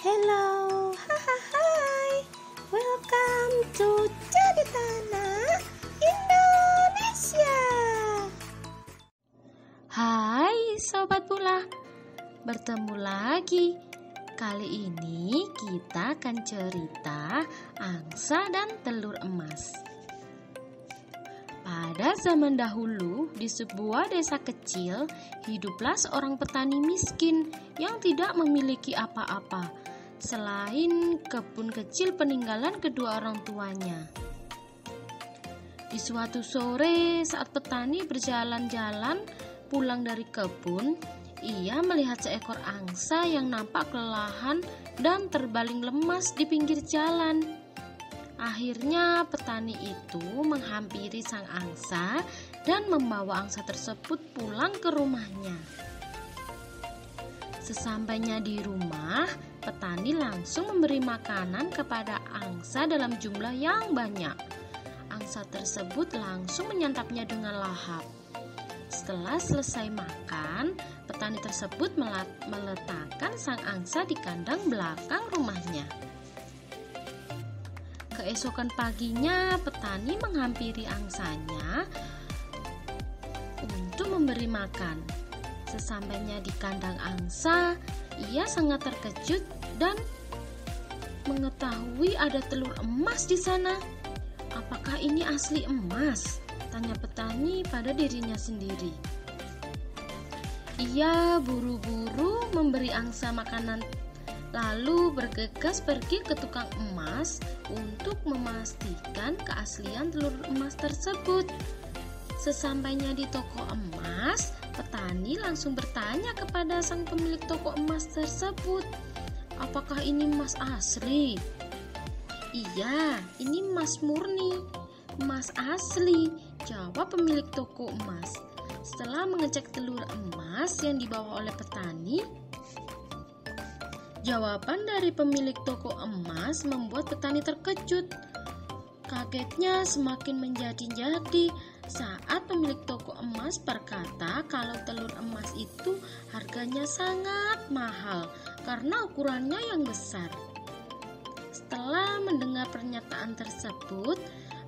Hello, hai, welcome to Jadi Tanah Indonesia. Hai Sobat Pula, bertemu lagi. Kali ini kita akan cerita angsa dan telur emas. Pada zaman dahulu, di sebuah desa kecil, hiduplah seorang petani miskin yang tidak memiliki apa-apa selain kebun kecil peninggalan kedua orang tuanya. Di suatu sore, saat petani berjalan-jalan pulang dari kebun, ia melihat seekor angsa yang nampak kelelahan dan terbaling lemas di pinggir jalan. Akhirnya petani itu menghampiri sang angsa dan membawa angsa tersebut pulang ke rumahnya. Sesampainya di rumah, petani langsung memberi makanan kepada angsa dalam jumlah yang banyak. Angsa tersebut langsung menyantapnya dengan lahap. Setelah selesai makan, petani tersebut meletakkan sang angsa di kandang belakang rumahnya. Keesokan paginya, petani menghampiri angsanya untuk memberi makan. Sesampainya di kandang angsa, ia sangat terkejut dan mengetahui ada telur emas di sana. Apakah ini asli emas? Tanya petani pada dirinya sendiri. Ia buru-buru memberi angsa makanan, lalu bergegas pergi ke tukang emas untuk memastikan keaslian telur emas tersebut. Sesampainya di toko emas, petani langsung bertanya kepada sang pemilik toko emas tersebut, "Apakah ini emas asli?" "Iya, ini emas murni, emas asli," jawab pemilik toko emas. Setelah mengecek telur emas yang dibawa oleh petani, jawaban dari pemilik toko emas membuat petani terkejut. Kagetnya semakin menjadi-jadi saat pemilik toko emas berkata kalau telur emas itu harganya sangat mahal karena ukurannya yang besar. Setelah mendengar pernyataan tersebut,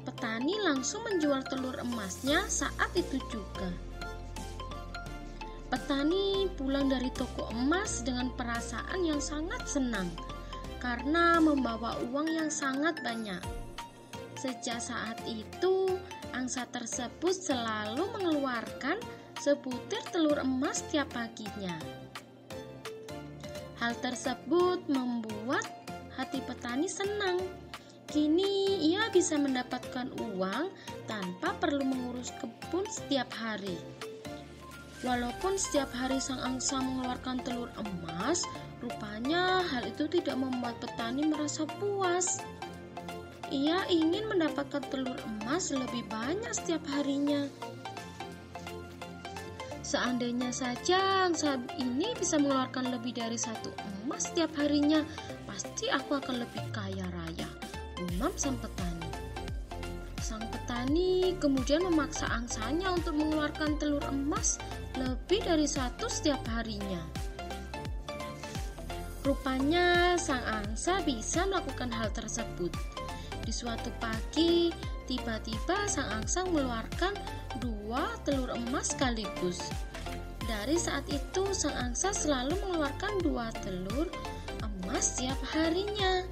petani langsung menjual telur emasnya saat itu juga. Petani pulang dari toko emas dengan perasaan yang sangat senang karena membawa uang yang sangat banyak. Sejak saat itu, angsa tersebut selalu mengeluarkan sebutir telur emas setiap paginya. Hal tersebut membuat hati petani senang. Kini ia bisa mendapatkan uang tanpa perlu mengurus kebun setiap hari. Walaupun setiap hari sang angsa mengeluarkan telur emas, rupanya hal itu tidak membuat petani merasa puas. Ia ingin mendapatkan telur emas lebih banyak setiap harinya. Seandainya saja angsa ini bisa mengeluarkan lebih dari satu emas setiap harinya, pasti aku akan lebih kaya raya, gumam sang petani. Sang petani kemudian memaksa angsanya untuk mengeluarkan telur emas lebih dari satu setiap harinya. Rupanya sang angsa bisa melakukan hal tersebut. Di suatu pagi, tiba-tiba sang angsa mengeluarkan 2 telur emas sekaligus. Dari saat itu, sang angsa selalu mengeluarkan 2 telur emas setiap harinya.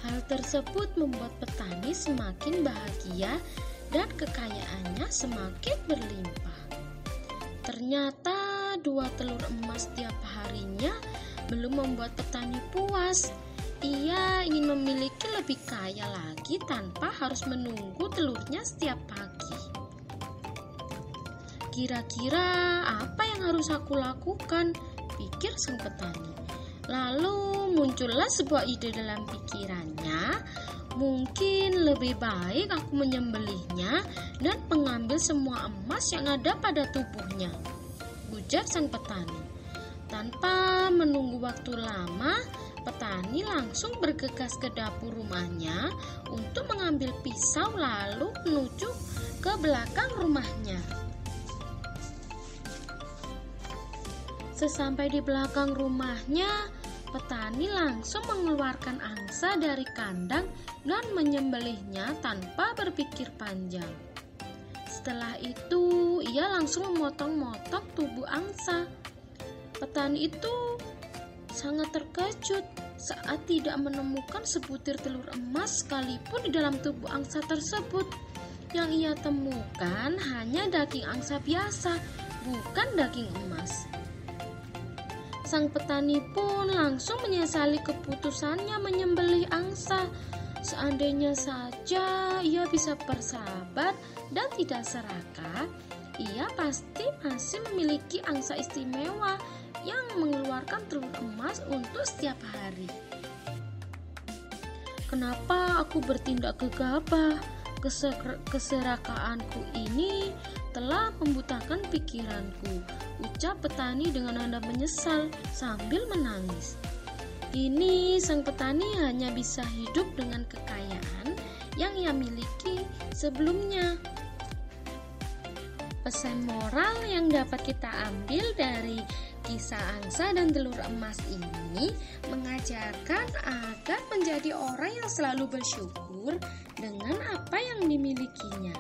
Hal tersebut membuat petani semakin bahagia dan kekayaannya semakin berlimpah. Ternyata 2 telur emas setiap harinya belum membuat petani puas. Ia ingin memiliki lebih kaya lagi tanpa harus menunggu telurnya setiap pagi. Kira-kira apa yang harus aku lakukan? Pikir sang petani. Lalu muncullah sebuah ide dalam pikirannya. Mungkin lebih baik aku menyembelihnya dan mengambil semua emas yang ada pada tubuhnya, ujar sang petani. Tanpa menunggu waktu lama, petani langsung bergegas ke dapur rumahnya untuk mengambil pisau lalu menuju ke belakang rumahnya. Sesampai di belakang rumahnya, Petani langsung mengeluarkan angsa dari kandang dan menyembelihnya tanpa berpikir panjang. Setelah itu, ia langsung memotong-motong tubuh angsa. Petani itu sangat terkejut saat tidak menemukan sebutir telur emas sekalipun di dalam tubuh angsa tersebut. Yang ia temukan hanya daging angsa biasa, bukan daging emas. Sang petani pun langsung menyesali keputusannya menyembelih angsa. Seandainya saja ia bisa bersahabat dan tidak serakah, ia pasti masih memiliki angsa istimewa yang mengeluarkan telur emas untuk setiap hari. Kenapa aku bertindak gegabah? Keserakaanku ini telah membutakan pikiranku, ucap petani dengan nada menyesal sambil menangis. Kini sang petani hanya bisa hidup dengan kekayaan yang ia miliki sebelumnya. Pesan moral yang dapat kita ambil dari kisah angsa dan telur emas ini mengajarkan agar menjadi orang yang selalu bersyukur dengan apa yang dimilikinya.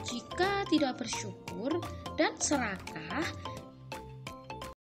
Jika tidak bersyukur dan serakah,